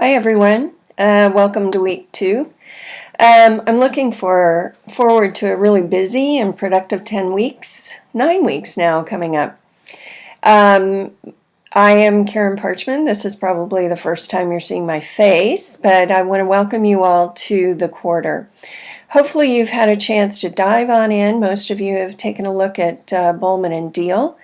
Hi everyone, welcome to week 2. I'm looking forward to a really busy and productive 10 weeks, 9 weeks now coming up. Um, I am Karen Parchman. This is probably the first time you're seeing my face, but I want to welcome you all to the quarter. Hopefully you've had a chance to dive on in. Most of you have taken a look at Bowman and Deal.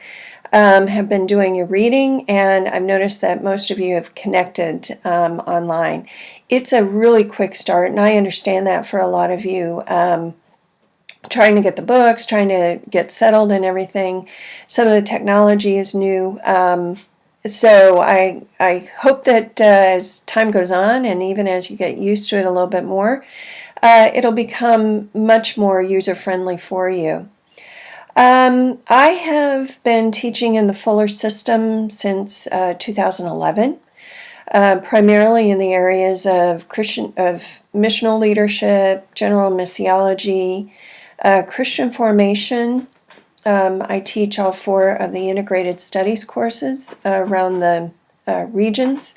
Have been doing your reading, and I've noticed that most of you have connected online. It's a really quick start, and I understand that for a lot of you. Trying to get the books, trying to get settled and everything. Some of the technology is new. So I hope that as time goes on, and even as you get used to it a little bit more, it'll become much more user-friendly for you. I have been teaching in the Fuller system since 2011, primarily in the areas of missional leadership, general missiology, Christian formation. I teach all 4 of the integrated studies courses around the regions,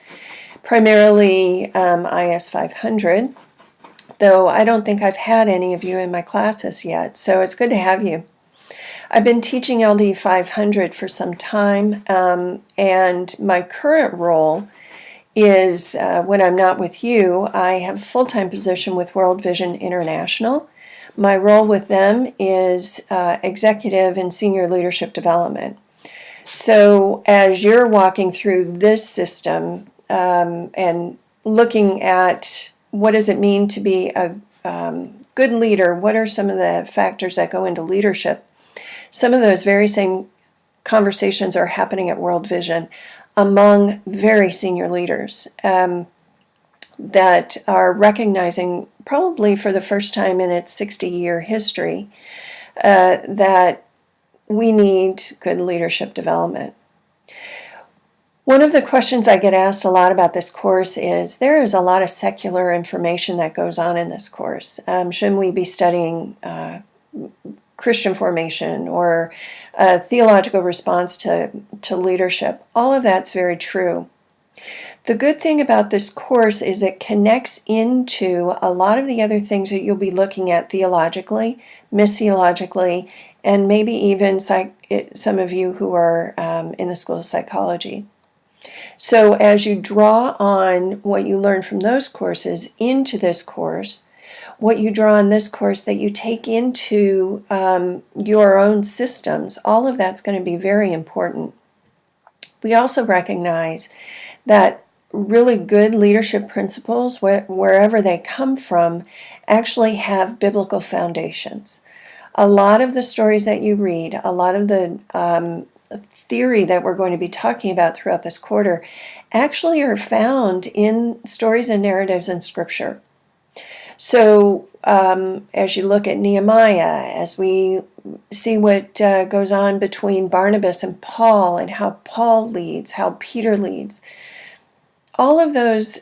primarily IS 500, though I don't think I've had any of you in my classes yet, so it's good to have you. I've been teaching LD 500 for some time, and my current role is, when I'm not with you, I have a full-time position with World Vision International. My role with them is executive and senior leadership development. So as you're walking through this system and looking at what does it mean to be a good leader, what are some of the factors that go into leadership, some of those very same conversations are happening at World Vision among very senior leaders that are recognizing, probably for the first time in its 60-year history, that we need good leadership development. One of the questions I get asked a lot about this course is, there is a lot of secular information that goes on in this course. Shouldn't we be studying Christian formation or theological response to leadership? All of that's very true. The good thing about this course is it connects into a lot of the other things that you'll be looking at theologically, missiologically, and maybe even some of you who are in the School of Psychology. So as you draw on what you learn from those courses into this course, what you draw on this course that you take into your own systems, all of that's going to be very important. We also recognize that really good leadership principles, wherever they come from, actually have biblical foundations. A lot of the stories that you read, a lot of the theory that we're going to be talking about throughout this quarter actually are found in stories and narratives in Scripture. So as you look at Nehemiah, as we see what goes on between Barnabas and Paul and how Paul leads, how Peter leads, all of those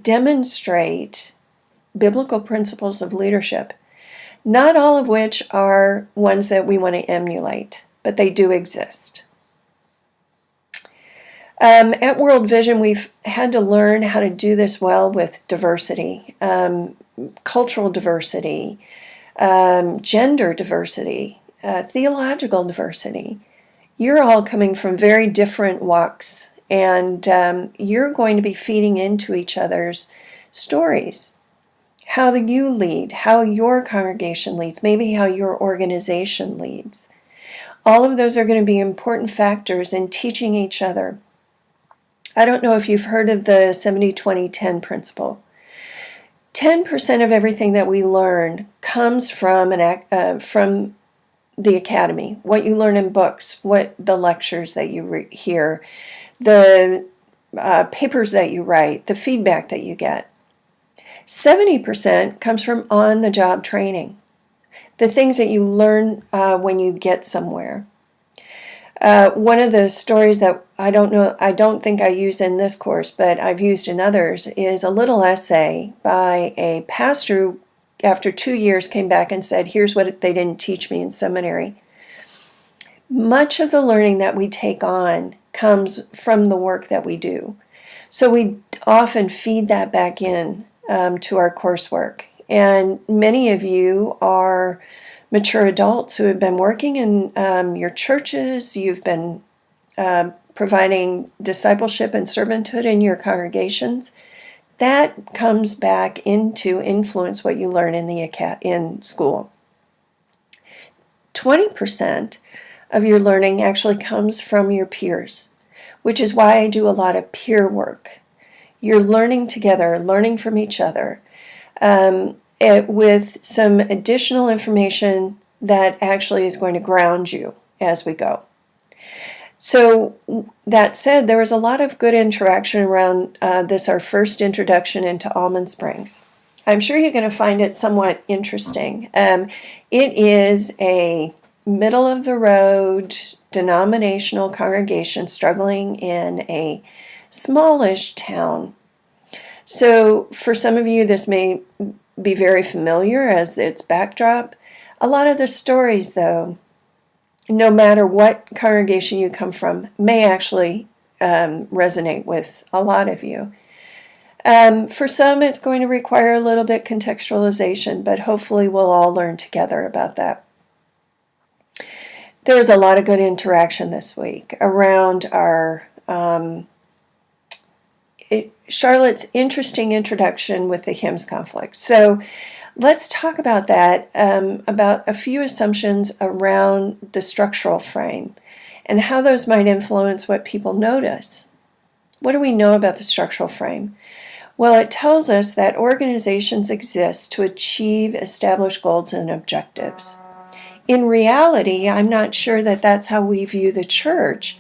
demonstrate biblical principles of leadership, not all of which are ones that we want to emulate, but they do exist. At World Vision, we've had to learn how to do this well with diversity, cultural diversity, gender diversity, theological diversity. You're all coming from very different walks, and you're going to be feeding into each other's stories. How you lead, how your congregation leads, maybe how your organization leads. All of those are going to be important factors in teaching each other. I don't know if you've heard of the 70-20-10 principle. 10% of everything that we learn comes from the academy, what you learn in books, what the lectures that you hear, the papers that you write, the feedback that you get. 70% comes from on-the-job training, the things that you learn when you get somewhere. One of the stories that I don't think I use in this course, but I've used in others, is a little essay by a pastor who, after 2 years, came back and said, here's what they didn't teach me in seminary. Much of the learning that we take on comes from the work that we do. So we often feed that back in to our coursework. And many of you are mature adults who have been working in your churches. You've been providing discipleship and servanthood in your congregations. That comes back into influence what you learn in school. 20% of your learning actually comes from your peers, which is why I do a lot of peer work. You're learning together, learning from each other, with some additional information that actually is going to ground you as we go. So that said, there was a lot of good interaction around this, our first introduction into Almond Springs. I'm sure you're going to find it somewhat interesting. It is a middle-of-the-road denominational congregation struggling in a smallish town. So for some of you, this may be very familiar as its backdrop. A lot of the stories, though, no matter what congregation you come from, may actually resonate with a lot of you. For some, it's going to require a little bit contextualization, but hopefully we'll all learn together about that. There was a lot of good interaction this week around our Charlotte's interesting introduction with the hymns conflict. So let's talk about that, about a few assumptions around the structural frame and how those might influence what people notice. What do we know about the structural frame? Well, it tells us that organizations exist to achieve established goals and objectives. In reality, I'm not sure that that's how we view the church,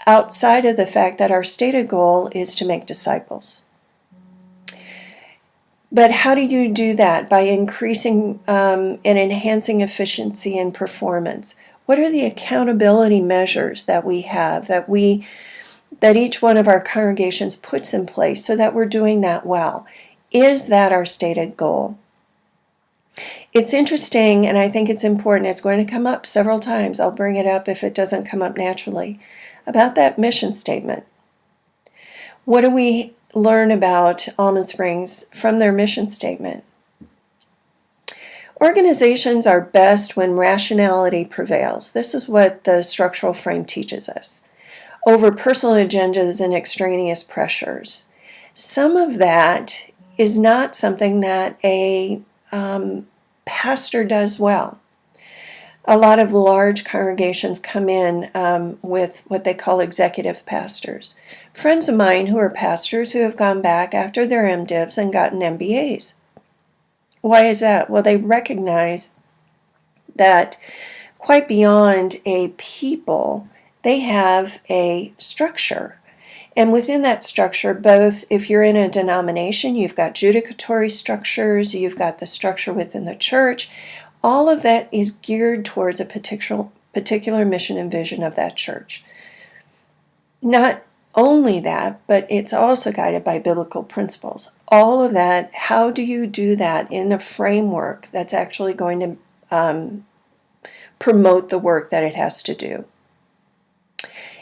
outside of the fact that our stated goal is to make disciples. But how do you do that? By increasing and enhancing efficiency and performance. What are the accountability measures that we have, that each one of our congregations puts in place so that we're doing that well? Is that our stated goal? It's interesting, and I think it's important. It's going to come up several times. I'll bring it up if it doesn't come up naturally, about that mission statement. What do we learn about Almond Springs from their mission statement? Organizations are best when rationality prevails. This is what the structural frame teaches us, over personal agendas and extraneous pressures. Some of that is not something that a pastor does well. A lot of large congregations come in with what they call executive pastors. Friends of mine who are pastors who have gone back after their MDivs and gotten MBAs. Why is that? Well, they recognize that quite beyond a people, they have a structure. And within that structure, both if you're in a denomination, you've got judicatory structures, you've got the structure within the church. All of that is geared towards a particular mission and vision of that church. Not only that, but it's also guided by biblical principles. All of that, how do you do that in a framework that's actually going to promote the work that it has to do?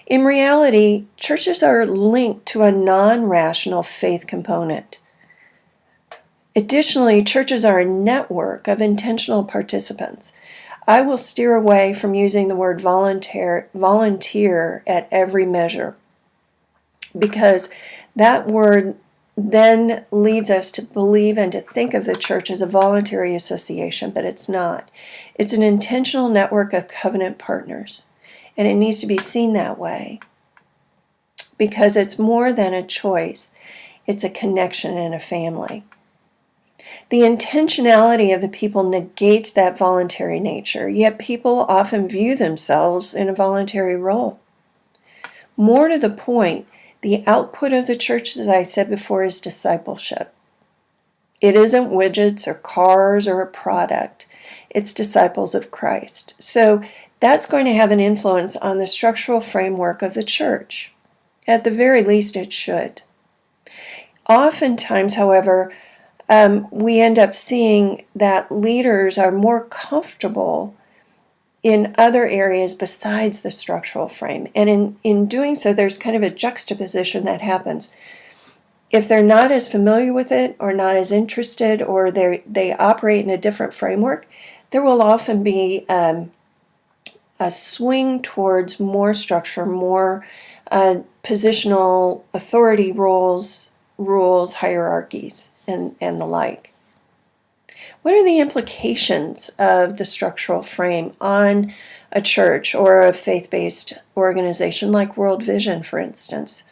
In reality, churches are linked to a non-rational faith component. Additionally, churches are a network of intentional participants. I will steer away from using the word volunteer at every measure, because that word then leads us to believe and to think of the church as a voluntary association, but it's not. It's an intentional network of covenant partners, and it needs to be seen that way because it's more than a choice. It's a connection and a family. The intentionality of the people negates that voluntary nature, yet people often view themselves in a voluntary role. More to the point, the output of the church, as I said before, is discipleship. It isn't widgets or cars or a product. It's disciples of Christ. So that's going to have an influence on the structural framework of the church. At the very least, it should. Oftentimes, however, we end up seeing that leaders are more comfortable in other areas besides the structural frame. And in doing so, there's kind of a juxtaposition that happens. If they're not as familiar with it or not as interested, or they operate in a different framework, there will often be a swing towards more structure, more positional authority roles, rules, hierarchies, and the like. What are the implications of the structural frame on a church or a faith-based organization like World Vision, for instance?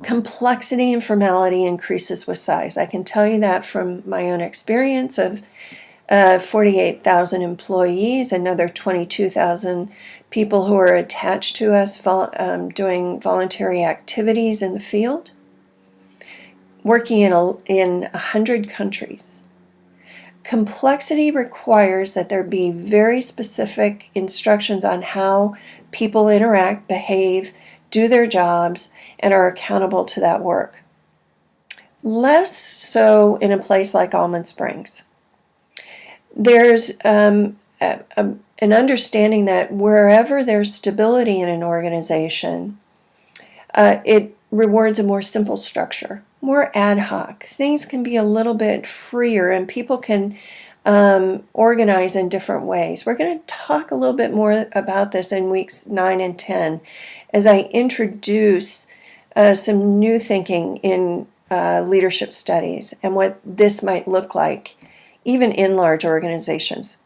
Complexity and formality increases with size. I can tell you that from my own experience of 48,000 employees, another 22,000 people who are attached to us doing voluntary activities in the field, working in 100 countries. Complexity requires that there be very specific instructions on how people interact, behave, do their jobs, and are accountable to that work. Less so in a place like Almond Springs. There's an understanding that wherever there's stability in an organization, it rewards a more simple structure, more ad hoc. Things can be a little bit freer, and people can organize in different ways. We're going to talk a little bit more about this in weeks 9 and 10 as I introduce some new thinking in leadership studies and what this might look like even in large organizations.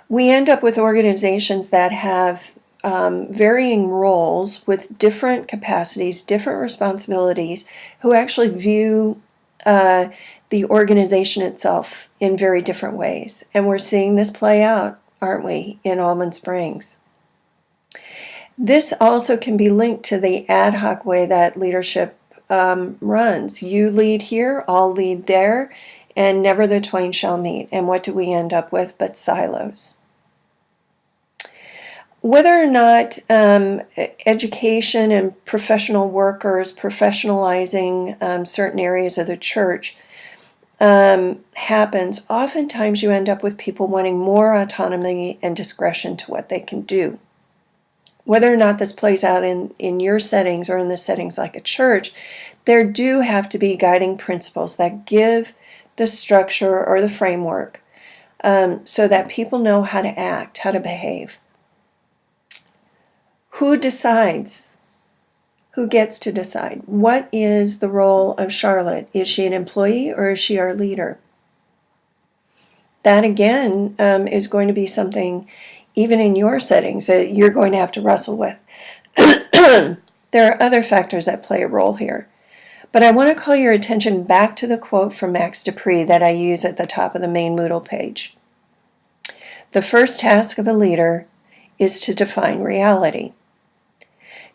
We end up with organizations that have varying roles with different capacities, different responsibilities, who actually view the organization itself in very different ways. And we're seeing this play out, aren't we, in Almond Springs? This also can be linked to the ad hoc way that leadership runs. You lead here, I'll lead there, and never the twain shall meet. And what do we end up with but silos? Whether or not education and professional workers professionalizing certain areas of the church happens, oftentimes you end up with people wanting more autonomy and discretion to what they can do. Whether or not this plays out in your settings or in the settings like a church, there do have to be guiding principles that give the structure or the framework so that people know how to act, how to behave. Who decides? Who gets to decide? What is the role of Charlotte? Is she an employee or is she our leader? That again is going to be something, even in your settings, that you're going to have to wrestle with. There are other factors that play a role here. But I want to call your attention back to the quote from Max De Pree that I use at the top of the main Moodle page. The first task of a leader is to define reality.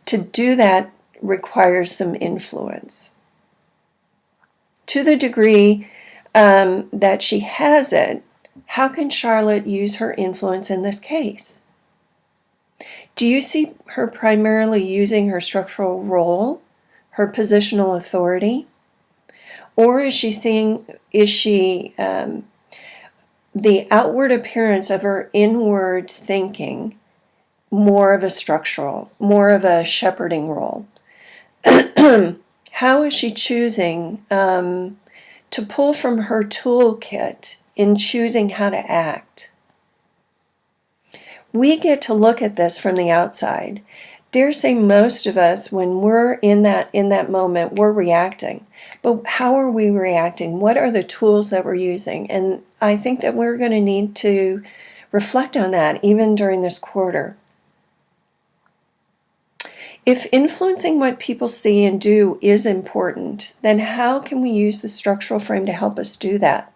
To do that requires some influence. To the degree that she has it, how can Charlotte use her influence in this case? Do you see her primarily using her structural role, her positional authority? Or is she the outward appearance of her inward thinking more of a structural, more of a shepherding role? How is she choosing to pull from her toolkit in choosing how to act? We get to look at this from the outside. Dare say most of us, when we're in that moment, we're reacting. But how are we reacting? What are the tools that we're using? And I think that we're going to need to reflect on that even during this quarter. If influencing what people see and do is important, then how can we use the structural frame to help us do that?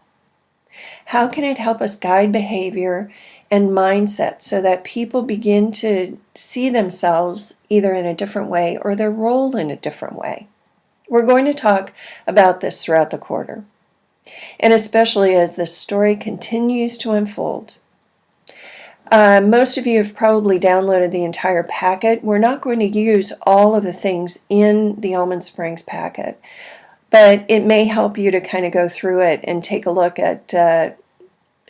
How can it help us guide behavior and mindset so that people begin to see themselves either in a different way or their role in a different way? We're going to talk about this throughout the quarter, and especially as this story continues to unfold. Most of you have probably downloaded the entire packet. We're not going to use all of the things in the Almond Springs packet, but it may help you to kind of go through it and take a look at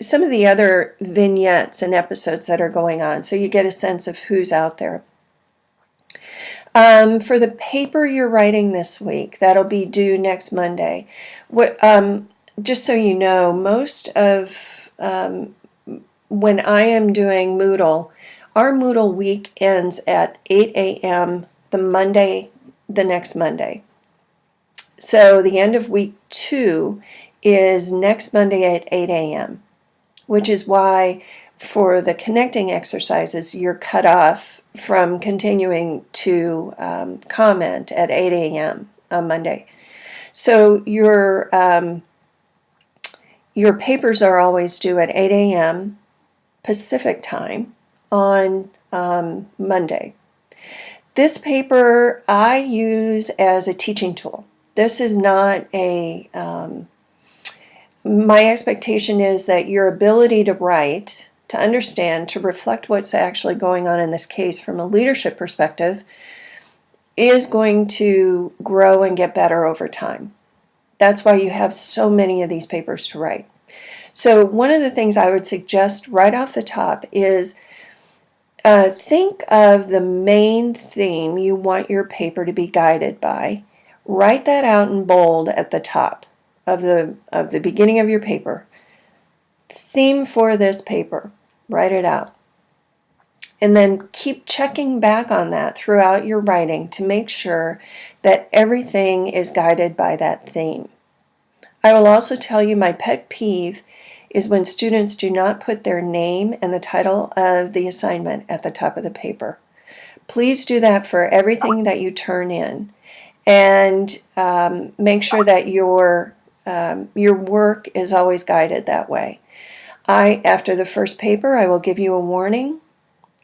some of the other vignettes and episodes that are going on, so you get a sense of who's out there. For the paper you're writing this week, that'll be due next Monday. Just so you know, most of when I am doing Moodle, our Moodle week ends at 8 a.m. the next Monday. So the end of week 2 is next Monday at 8 a.m., which is why for the connecting exercises, you're cut off from continuing to comment at 8 a.m. on Monday. So your papers are always due at 8 a.m. Pacific time on Monday. This paper I use as a teaching tool. This is not a, my expectation is that your ability to write, to understand, to reflect what's actually going on in this case from a leadership perspective is going to grow and get better over time. That's why you have so many of these papers to write. So one of the things I would suggest right off the top is think of the main theme you want your paper to be guided by. Write that out in bold at the top of the beginning of your paper. Theme for this paper. Write it out. And then keep checking back on that throughout your writing to make sure that everything is guided by that theme. I will also tell you my pet peeve is when students do not put their name and the title of the assignment at the top of the paper. Please do that for everything that you turn in, and make sure that your work is always guided that way. After the first paper, I will give you a warning,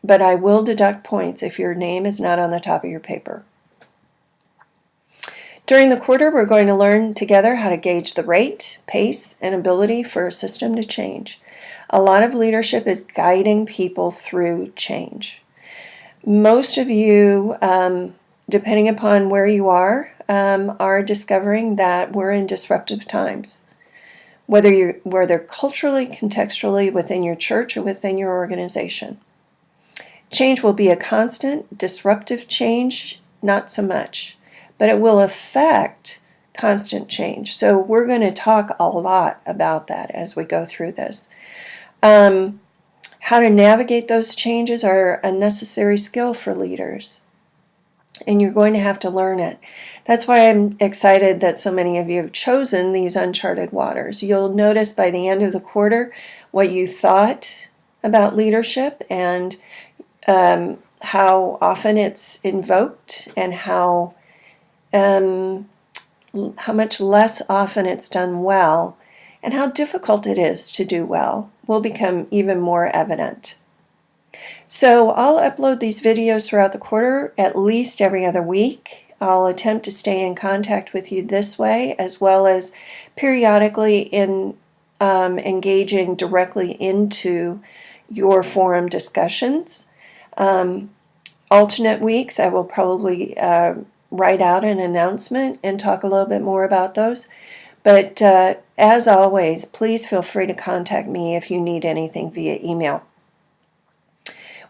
but I will deduct points if your name is not on the top of your paper. During the quarter, we're going to learn together how to gauge the rate, pace, and ability for a system to change. A lot of leadership is guiding people through change. Most of you, depending upon where you are discovering that we're in disruptive times. Whether culturally, contextually, within your church or within your organization. Change will be a constant. Disruptive change, not so much. But it will affect constant change. So we're going to talk a lot about that as we go through this. How to navigate those changes are a necessary skill for leaders. And you're going to have to learn it. That's why I'm excited that so many of you have chosen these uncharted waters. You'll notice by the end of the quarter what you thought about leadership and how often it's invoked and how much less often it's done well, and how difficult it is to do well will become even more evident. So I'll upload these videos throughout the quarter, at least every other week. I'll attempt to stay in contact with you this way, as well as periodically in engaging directly into your forum discussions. Alternate weeks, I will probably write out an announcement and talk a little bit more about those. But as always, please feel free to contact me if you need anything via email.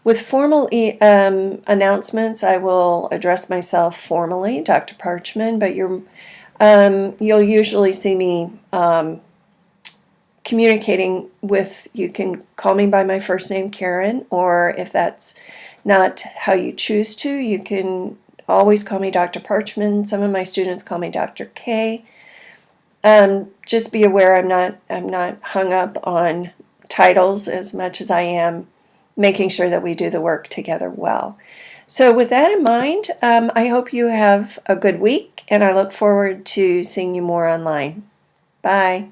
With formal announcements, I will address myself formally, Dr. Parchman, but you'll usually see me communicating with, you can call me by my first name, Karen, or if that's not how you choose to, you can always call me Dr. Parchman. Some of my students call me Dr. K. Just be aware I'm not hung up on titles as much as I am making sure that we do the work together well. So with that in mind, I hope you have a good week, and I look forward to seeing you more online. Bye.